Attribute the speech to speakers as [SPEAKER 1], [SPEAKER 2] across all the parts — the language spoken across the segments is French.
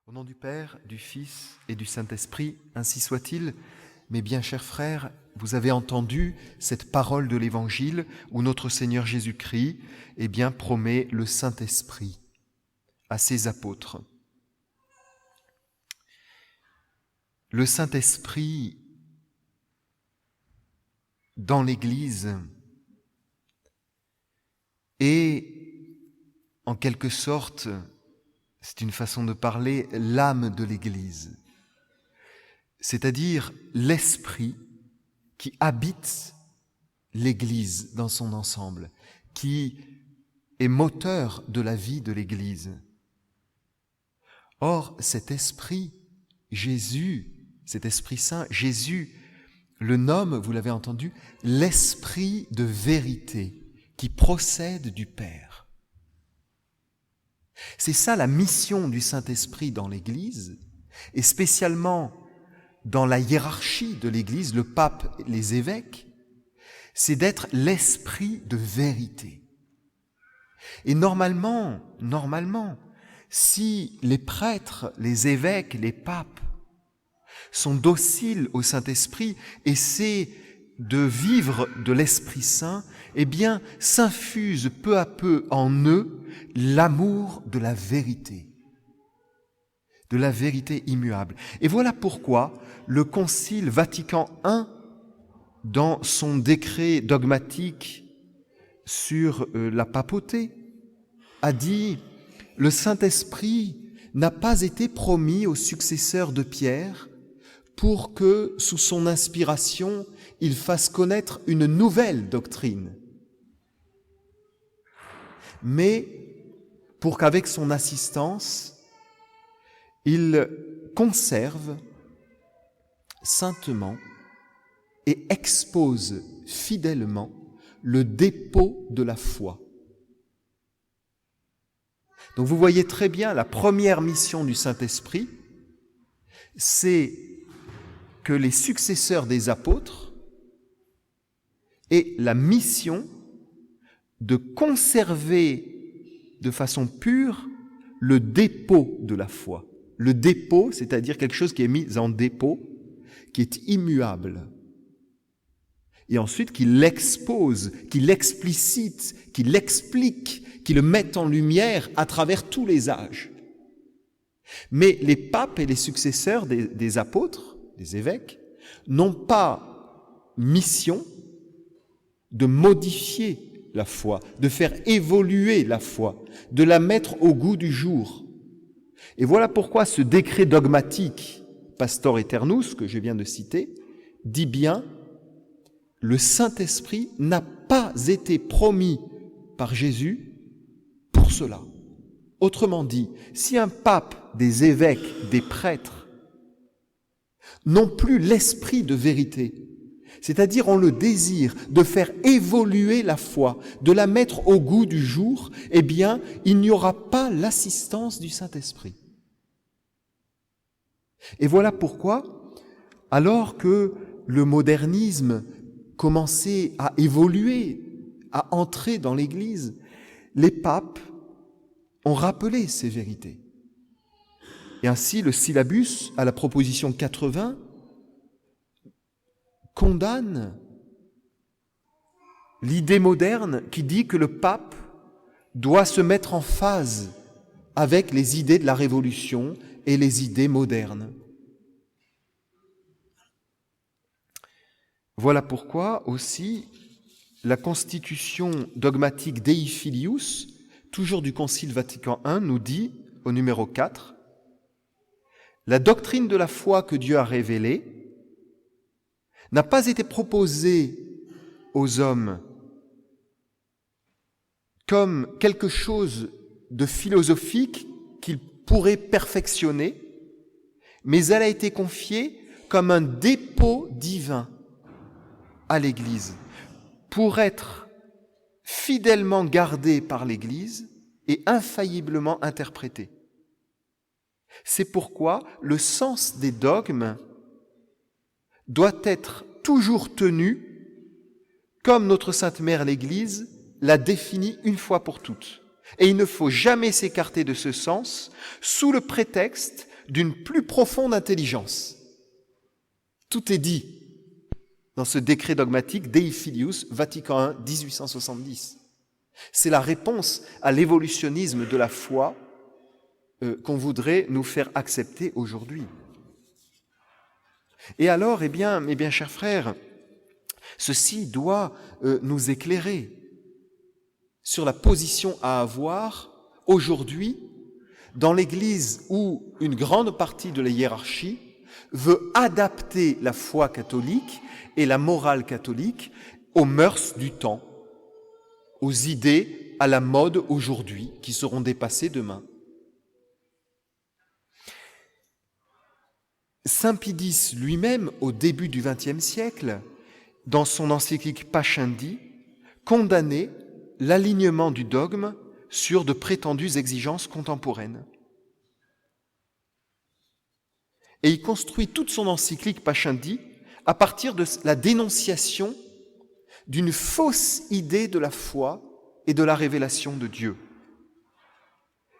[SPEAKER 1] Au nom du Père, du Fils et du Saint-Esprit, ainsi soit-il. Mes bien chers frères, vous avez entendu cette parole de l'Évangile où notre Seigneur Jésus-Christ promet le Saint-Esprit à ses apôtres. Le Saint-Esprit dans l'Église est, en quelque sorte, c'est une façon de parler, l'âme de l'Église, c'est-à-dire l'esprit qui habite l'Église dans son ensemble, qui est moteur de la vie de l'Église. Or, cet esprit, Jésus, cet Esprit Saint, Jésus le nomme, vous l'avez entendu, l'esprit de vérité qui procède du Père. C'est ça la mission du Saint-Esprit dans l'Église, et spécialement dans la hiérarchie de l'Église, le pape, les évêques, c'est d'être l'esprit de vérité. Et normalement, si les prêtres, les évêques, les papes sont dociles au Saint-Esprit, essaient de vivre de l'Esprit Saint, s'infuse peu à peu en eux l'amour de la vérité immuable. Et voilà pourquoi le Concile Vatican I, dans son décret dogmatique sur la papauté, a dit « Le Saint-Esprit n'a pas été promis aux successeurs de Pierre pour que, sous son inspiration, il fasse connaître une nouvelle doctrine, mais pour qu'avec son assistance, il conserve saintement et expose fidèlement le dépôt de la foi. » Donc vous voyez très bien, la première mission du Saint-Esprit, c'est que les successeurs des apôtres aient la mission de conserver de façon pure le dépôt de la foi. Le dépôt, c'est-à-dire quelque chose qui est mis en dépôt, qui est immuable. Et ensuite qu'il l'expose, qu'il l'explicite, qu'il l'explique, qu'il le mette en lumière à travers tous les âges. Mais les papes et les successeurs des apôtres, des évêques, n'ont pas mission de modifier la foi, de faire évoluer la foi, de la mettre au goût du jour. Et voilà pourquoi ce décret dogmatique, Pastor Aeternus, que je viens de citer, dit bien « Le Saint-Esprit n'a pas été promis par Jésus pour cela ». Autrement dit, si un pape, des évêques, des prêtres n'ont plus l'esprit de vérité, c'est-à-dire ont le désir de faire évoluer la foi, de la mettre au goût du jour, il n'y aura pas l'assistance du Saint-Esprit. Et voilà pourquoi, alors que le modernisme commençait à évoluer, à entrer dans l'Église, les papes ont rappelé ces vérités. Et ainsi, le syllabus, à la proposition 80, condamne l'idée moderne qui dit que le pape doit se mettre en phase avec les idées de la Révolution et les idées modernes. Voilà pourquoi aussi la constitution dogmatique Dei Filius, toujours du Concile Vatican I, nous dit, au numéro 4, « La doctrine de la foi que Dieu a révélée n'a pas été proposée aux hommes comme quelque chose de philosophique qu'ils pourraient perfectionner, mais elle a été confiée comme un dépôt divin à l'Église, pour être fidèlement gardée par l'Église et infailliblement interprétée. C'est pourquoi le sens des dogmes doit être toujours tenu comme notre Sainte Mère l'Église l'a défini une fois pour toutes. Et il ne faut jamais s'écarter de ce sens sous le prétexte d'une plus profonde intelligence. Tout est dit dans ce décret dogmatique Dei Filius, Vatican I, 1870. C'est la réponse à l'évolutionnisme de la foi qu'on voudrait nous faire accepter aujourd'hui. Et alors, eh bien, chers frères, ceci doit nous éclairer sur la position à avoir aujourd'hui dans l'Église où une grande partie de la hiérarchie veut adapter la foi catholique et la morale catholique aux mœurs du temps, aux idées à la mode aujourd'hui, qui seront dépassées demain. Saint Pie lui-même, au début du XXe siècle, dans son encyclique Pascendi, condamnait l'alignement du dogme sur de prétendues exigences contemporaines. Et il construit toute son encyclique Pascendi à partir de la dénonciation d'une fausse idée de la foi et de la révélation de Dieu.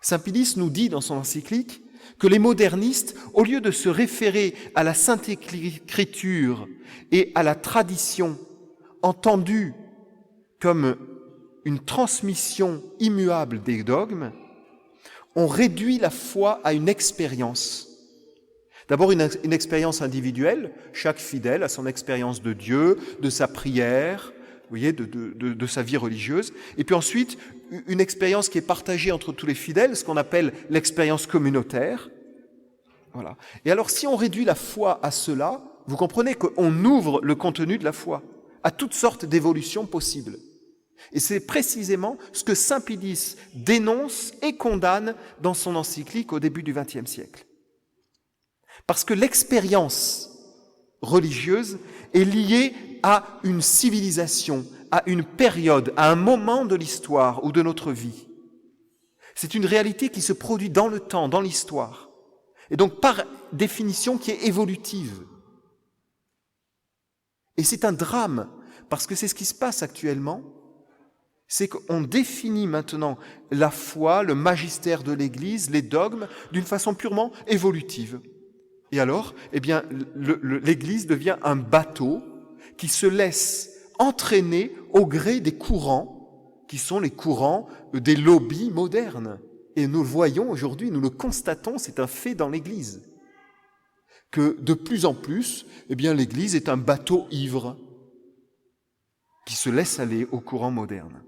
[SPEAKER 1] Saint Pie nous dit dans son encyclique que les modernistes, au lieu de se référer à la Sainte Écriture et à la tradition entendue comme une transmission immuable des dogmes, ont réduit la foi à une expérience. D'abord une expérience individuelle, chaque fidèle a son expérience de Dieu, de sa prière, vous voyez, de sa vie religieuse, et puis ensuite une expérience qui est partagée entre tous les fidèles, ce qu'on appelle l'expérience communautaire. Voilà. Et alors si on réduit la foi à cela, vous comprenez qu'on ouvre le contenu de la foi à toutes sortes d'évolutions possibles. Et c'est précisément ce que Saint Pie dénonce et condamne dans son encyclique au début du XXe siècle. Parce que l'expérience religieuse est liée à une civilisation, à une période, à un moment de l'histoire ou de notre vie. C'est une réalité qui se produit dans le temps, dans l'histoire, et donc par définition qui est évolutive. Et c'est un drame, parce que c'est ce qui se passe actuellement, c'est qu'on définit maintenant la foi, le magistère de l'Église, les dogmes, d'une façon purement évolutive. Et alors, eh bien, l'Église devient un bateau qui se laisse entraîner au gré des courants, qui sont les courants des lobbies modernes. Et nous le voyons aujourd'hui, nous le constatons, c'est un fait dans l'Église, que de plus en plus, eh bien, l'Église est un bateau ivre qui se laisse aller au courant moderne.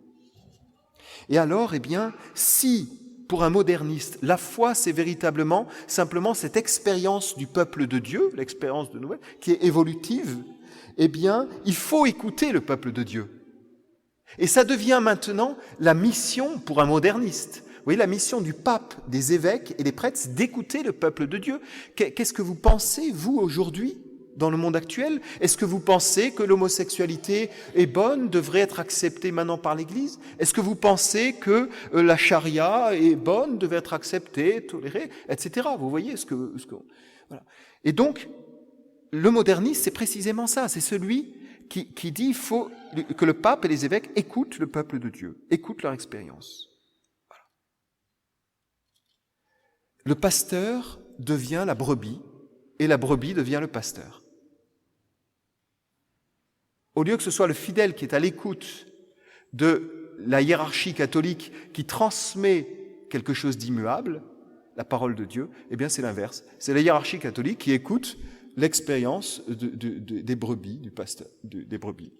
[SPEAKER 1] Et alors, eh bien, si pour un moderniste, la foi, c'est véritablement simplement cette expérience du peuple de Dieu, l'expérience de Noël, qui est évolutive, eh bien, il faut écouter le peuple de Dieu. Et ça devient maintenant la mission pour un moderniste. Vous voyez, la mission du pape, des évêques et des prêtres, c'est d'écouter le peuple de Dieu. Qu'est-ce que vous pensez, vous, aujourd'hui, dans le monde actuel? Est-ce que vous pensez que l'homosexualité est bonne, devrait être acceptée maintenant par l'Église? Est-ce que vous pensez que la charia est bonne, devrait être acceptée, tolérée, etc. Vous voyez voilà. Et donc, le modernisme, c'est précisément ça. C'est celui qui dit qu'il faut que le pape et les évêques écoutent le peuple de Dieu, écoutent leur expérience. Voilà. Le pasteur devient la brebis et la brebis devient le pasteur. Au lieu que ce soit le fidèle qui est à l'écoute de la hiérarchie catholique qui transmet quelque chose d'immuable, la parole de Dieu, eh bien c'est l'inverse. C'est la hiérarchie catholique qui écoute l'expérience des brebis, du pasteur, des brebis.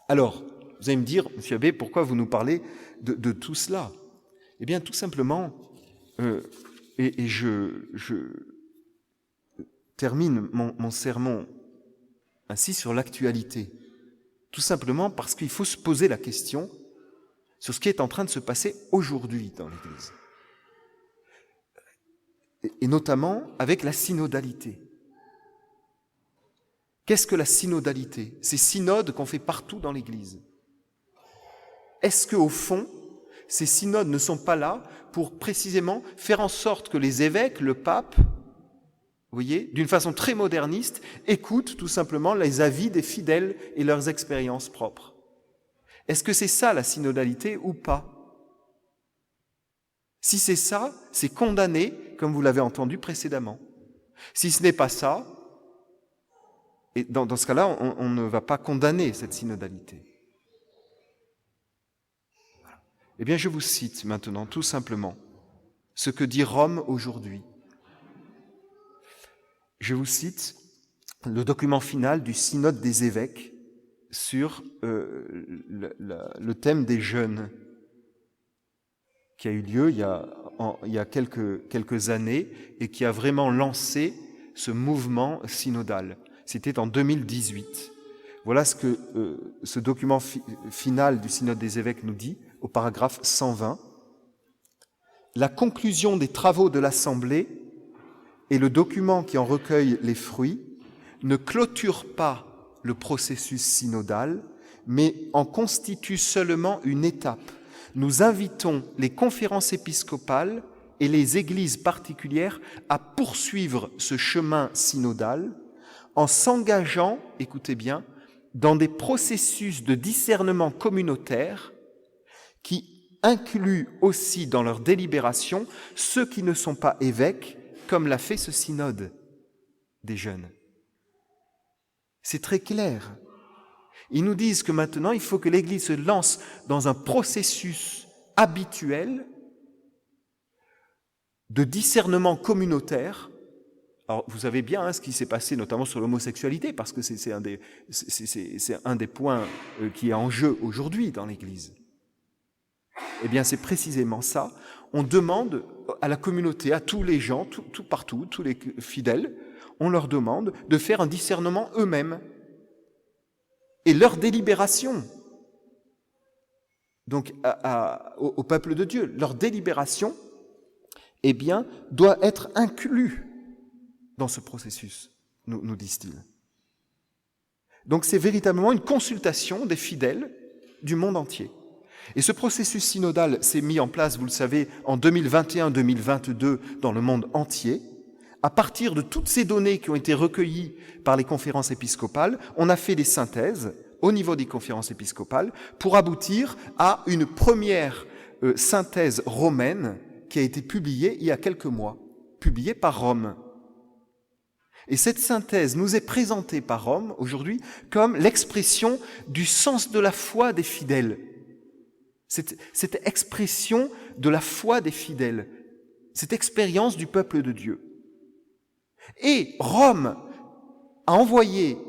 [SPEAKER 1] Alors, vous allez me dire, Monsieur Abbé, pourquoi vous nous parlez de tout cela? Eh bien, tout simplement, et je termine mon sermon ainsi sur l'actualité, tout simplement parce qu'il faut se poser la question sur ce qui est en train de se passer aujourd'hui dans l'Église. Et notamment avec la synodalité. Qu'est-ce que la synodalité? Ces synodes qu'on fait partout dans l'Église. Est-ce qu'au fond, ces synodes ne sont pas là pour précisément faire en sorte que les évêques, le pape, vous voyez, d'une façon très moderniste, écoutent tout simplement les avis des fidèles et leurs expériences propres? Est-ce que c'est ça la synodalité ou pas? Si c'est ça, c'est condamner comme vous l'avez entendu précédemment. Si ce n'est pas ça, et dans ce cas-là, on ne va pas condamner cette synodalité. Eh bien, je vous cite maintenant tout simplement ce que dit Rome aujourd'hui. Je vous cite le document final du synode des évêques sur le thème des jeûnes, qui a eu lieu il y a quelques années et qui a vraiment lancé ce mouvement synodal. C'était en 2018. Voilà ce que ce document final du synode des évêques nous dit au paragraphe 120. La conclusion des travaux de l'Assemblée et le document qui en recueille les fruits ne clôture pas le processus synodal, mais en constitue seulement une étape. Nous invitons les conférences épiscopales et les églises particulières à poursuivre ce chemin synodal en s'engageant, écoutez bien, dans des processus de discernement communautaire qui incluent aussi dans leur délibération ceux qui ne sont pas évêques, comme l'a fait ce synode des jeunes. C'est très clair. Ils nous disent que maintenant, il faut que l'Église se lance dans un processus habituel de discernement communautaire. Alors, vous savez bien ce qui s'est passé, notamment sur l'homosexualité, parce que c'est un des points qui est en jeu aujourd'hui dans l'Église. Eh bien, c'est précisément ça. On demande à la communauté, à tous les gens, partout, tous les fidèles, on leur demande de faire un discernement eux-mêmes. Et leur délibération, donc au peuple de Dieu, leur délibération, eh bien, doit être inclue dans ce processus, nous disent-ils. Donc c'est véritablement une consultation des fidèles du monde entier. Et ce processus synodal s'est mis en place, vous le savez, en 2021-2022 dans le monde entier. À partir de toutes ces données qui ont été recueillies par les conférences épiscopales, on a fait des synthèses au niveau des conférences épiscopales pour aboutir à une première synthèse romaine qui a été publiée il y a quelques mois, publiée par Rome. Et cette synthèse nous est présentée par Rome aujourd'hui comme l'expression du sens de la foi des fidèles. Cette expression de la foi des fidèles, cette expérience du peuple de Dieu. Et Rome a envoyé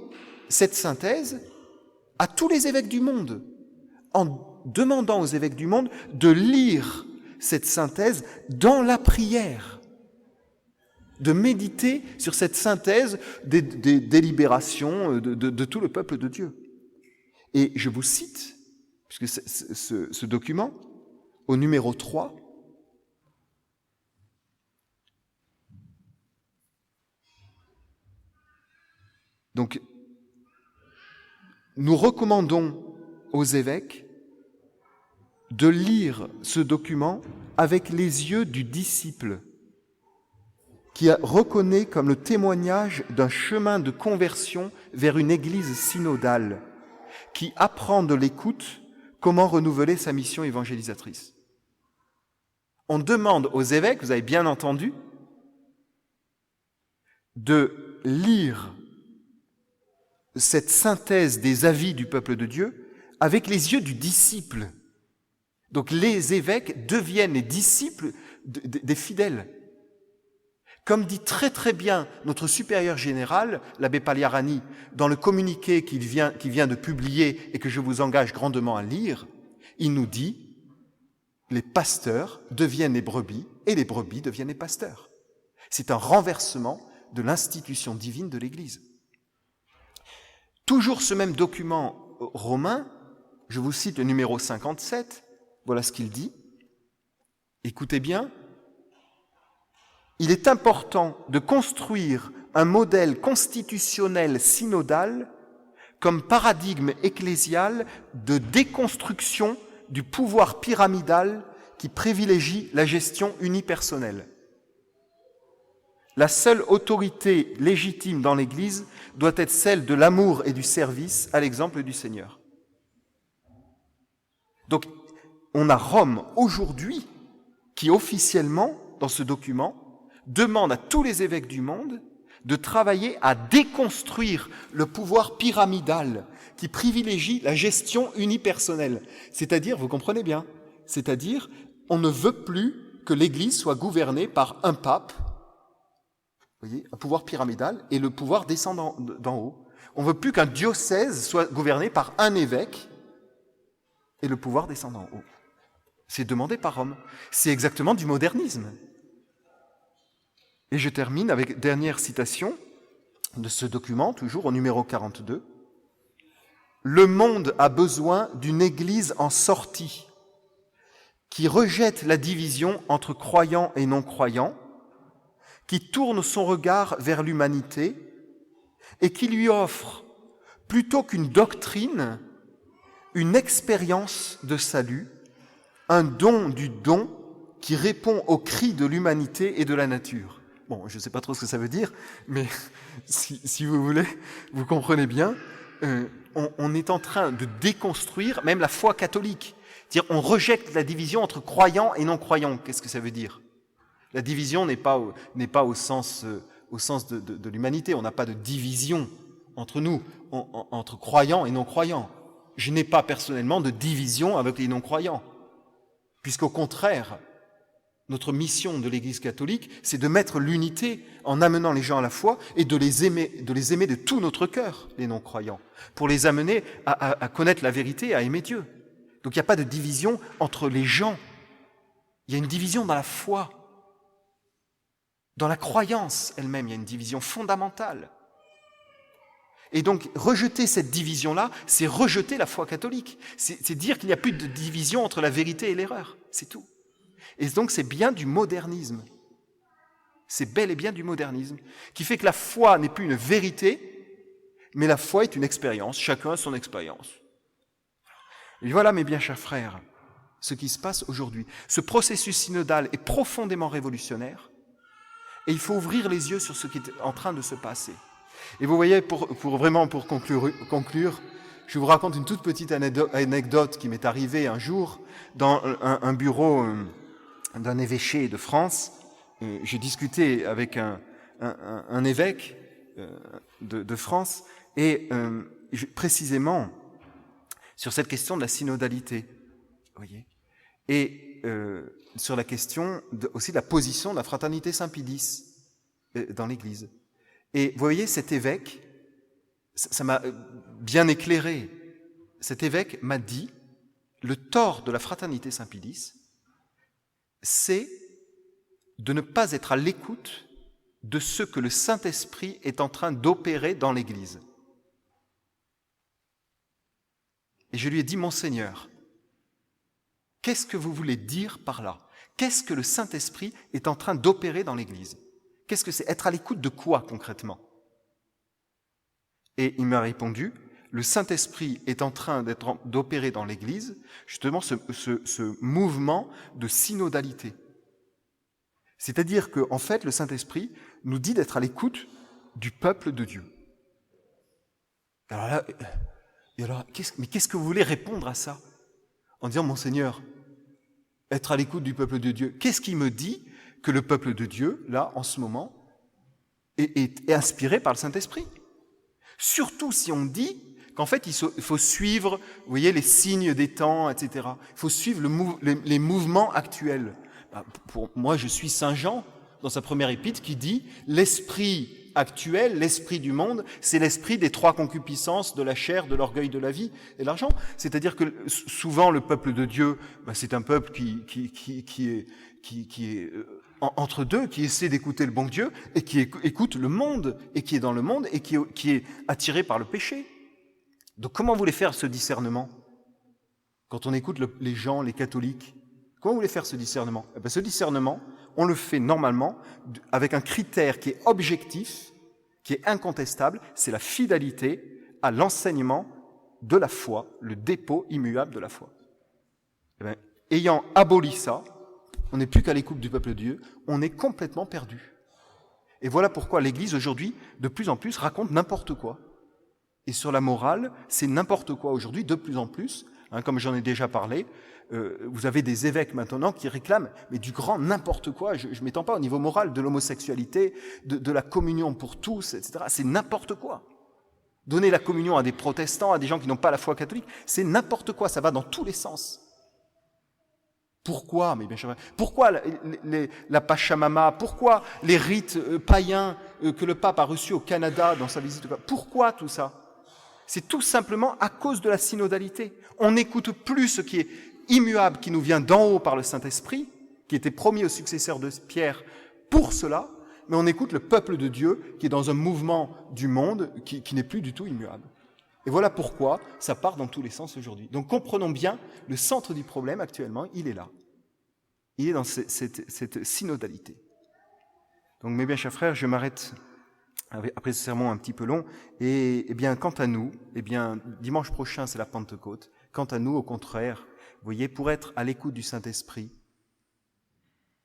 [SPEAKER 1] cette synthèse à tous les évêques du monde, en demandant aux évêques du monde de lire cette synthèse dans la prière, de méditer sur cette synthèse des délibérations de tout le peuple de Dieu. Et je vous cite, puisque ce document, au numéro 3, donc, nous recommandons aux évêques de lire ce document avec les yeux du disciple qui reconnaît comme le témoignage d'un chemin de conversion vers une église synodale qui apprend de l'écoute comment renouveler sa mission évangélisatrice. On demande aux évêques, vous avez bien entendu, de lire cette synthèse des avis du peuple de Dieu avec les yeux du disciple. Donc les évêques deviennent les disciples des fidèles. Comme dit très très bien notre supérieur général, l'abbé Pagliarani, dans le communiqué qu'il vient de publier et que je vous engage grandement à lire, il nous dit « Les pasteurs deviennent les brebis et les brebis deviennent les pasteurs ». C'est un renversement de l'institution divine de l'Église. Toujours ce même document romain, je vous cite le numéro 57, voilà ce qu'il dit. Écoutez bien. Il est important de construire un modèle constitutionnel synodal comme paradigme ecclésial de déconstruction du pouvoir pyramidal qui privilégie la gestion unipersonnelle. La seule autorité légitime dans l'Église doit être celle de l'amour et du service à l'exemple du Seigneur. Donc, on a Rome aujourd'hui qui officiellement, dans ce document, demande à tous les évêques du monde de travailler à déconstruire le pouvoir pyramidal qui privilégie la gestion unipersonnelle. C'est-à-dire, vous comprenez bien, c'est-à-dire, on ne veut plus que l'Église soit gouvernée par un pape, vous voyez, un pouvoir pyramidal, et le pouvoir descend d'en haut. On ne veut plus qu'un diocèse soit gouverné par un évêque, et le pouvoir descend d'en haut. C'est demandé par Rome. C'est exactement du modernisme. Et je termine avec une dernière citation de ce document, toujours au numéro 42. « Le monde a besoin d'une Église en sortie, qui rejette la division entre croyants et non-croyants, qui tourne son regard vers l'humanité et qui lui offre, plutôt qu'une doctrine, une expérience de salut, un don du don qui répond aux cris de l'humanité et de la nature. » Bon, je ne sais pas trop ce que ça veut dire, mais si vous voulez, vous comprenez bien, on est en train de déconstruire même la foi catholique. C'est-à-dire, on rejette la division entre croyants et non-croyants. Qu'est-ce que ça veut dire ? La division n'est pas au sens de l'humanité. On n'a pas de division entre nous, entre croyants et non-croyants. Je n'ai pas personnellement de division avec les non-croyants. Puisqu'au contraire, notre mission de l'Église catholique, c'est de mettre l'unité en amenant les gens à la foi et de les aimer de tout notre cœur, les non-croyants, pour les amener à connaître la vérité et à aimer Dieu. Donc il n'y a pas de division entre les gens. Il y a une division dans la foi. Dans la croyance elle-même, il y a une division fondamentale. Et donc, rejeter cette division-là, c'est rejeter la foi catholique. C'est dire qu'il n'y a plus de division entre la vérité et l'erreur. C'est tout. Et donc, c'est bien du modernisme. C'est bel et bien du modernisme, qui fait que la foi n'est plus une vérité, mais la foi est une expérience. Chacun a son expérience. Et voilà, mes bien chers frères, ce qui se passe aujourd'hui. Ce processus synodal est profondément révolutionnaire, et il faut ouvrir les yeux sur ce qui est en train de se passer. Et vous voyez, pour conclure, je vous raconte une toute petite anecdote qui m'est arrivée un jour dans un bureau d'un évêché de France. J'ai discuté avec un évêque de France et précisément sur cette question de la synodalité, voyez, et sur la question aussi de la position de la fraternité Saint-Pie X dans l'Église. Et vous voyez, cet évêque, ça m'a bien éclairé. Cet évêque m'a dit, le tort de la fraternité Saint-Pie X, c'est de ne pas être à l'écoute de ce que le Saint-Esprit est en train d'opérer dans l'Église. Et je lui ai dit, Monseigneur, qu'est-ce que vous voulez dire par là ? Qu'est-ce que le Saint-Esprit est en train d'opérer dans l'Église ? Qu'est-ce que c'est ? Être à l'écoute de quoi concrètement ? Et il m'a répondu, le Saint-Esprit est en train d'opérer dans l'Église justement ce mouvement de synodalité. C'est-à-dire qu'en fait, le Saint-Esprit nous dit d'être à l'écoute du peuple de Dieu. Alors là, qu'est-ce que vous voulez répondre à ça ? En disant, Monseigneur, être à l'écoute du peuple de Dieu, qu'est-ce qui me dit que le peuple de Dieu, là, en ce moment, est inspiré par le Saint-Esprit ? Surtout si on dit qu'en fait, il faut suivre, vous voyez, les signes des temps, etc. Il faut suivre les mouvements actuels. Pour moi, je suis Saint Jean, dans sa première épître, qui dit « L'esprit actuel, l'esprit du monde, c'est l'esprit des trois concupiscences de la chair, de l'orgueil, de la vie et de l'argent. » C'est-à-dire que souvent, le peuple de Dieu, c'est un peuple qui est entre deux, qui essaie d'écouter le bon Dieu et qui écoute le monde, et qui est dans le monde et qui est attiré par le péché. Donc comment vous voulez faire ce discernement ? Quand on écoute les gens, les catholiques, comment vous voulez faire ce discernement ? Ce discernement, on le fait normalement avec un critère qui est objectif, qui est incontestable, c'est la fidélité à l'enseignement de la foi, le dépôt immuable de la foi. Ayant aboli ça, on n'est plus qu'à l'écoute du peuple de Dieu, on est complètement perdu. Et voilà pourquoi l'Église aujourd'hui, de plus en plus, raconte n'importe quoi. Et sur la morale, c'est n'importe quoi aujourd'hui, de plus en plus, comme j'en ai déjà parlé. Vous avez des évêques maintenant qui réclament mais du grand n'importe quoi, je ne m'étends pas au niveau moral, de l'homosexualité, de la communion pour tous, etc. C'est n'importe quoi. Donner la communion à des protestants, à des gens qui n'ont pas la foi catholique, c'est n'importe quoi, ça va dans tous les sens. Pourquoi, mais bien sûr, pourquoi la Pachamama, pourquoi les rites païens que le pape a reçus au Canada dans sa visite? Pourquoi tout ça? C'est tout simplement à cause de la synodalité. On n'écoute plus ce qui est immuable, qui nous vient d'en haut par le Saint-Esprit, qui était promis aux successeurs de Pierre pour cela, mais on écoute le peuple de Dieu qui est dans un mouvement du monde qui n'est plus du tout immuable. Et voilà pourquoi ça part dans tous les sens aujourd'hui. Donc comprenons bien, le centre du problème actuellement, il est là. Il est dans cette synodalité. Donc mes bien chers frères, je m'arrête après ce sermon un petit peu long. Et bien quant à nous, dimanche prochain c'est la Pentecôte. Quant à nous, au contraire, vous voyez, pour être à l'écoute du Saint-Esprit,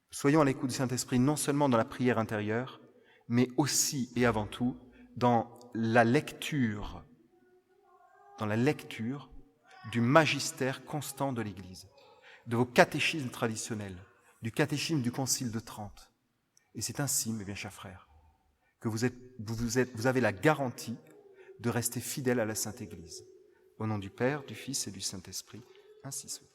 [SPEAKER 1] soyons à l'écoute du Saint-Esprit non seulement dans la prière intérieure, mais aussi et avant tout dans la lecture du magistère constant de l'Église, de vos catéchismes traditionnels, du catéchisme du Concile de Trente. Et c'est ainsi, mes bien chers frères, que vous avez la garantie de rester fidèle à la Sainte Église. Au nom du Père, du Fils et du Saint-Esprit, ainsi soit.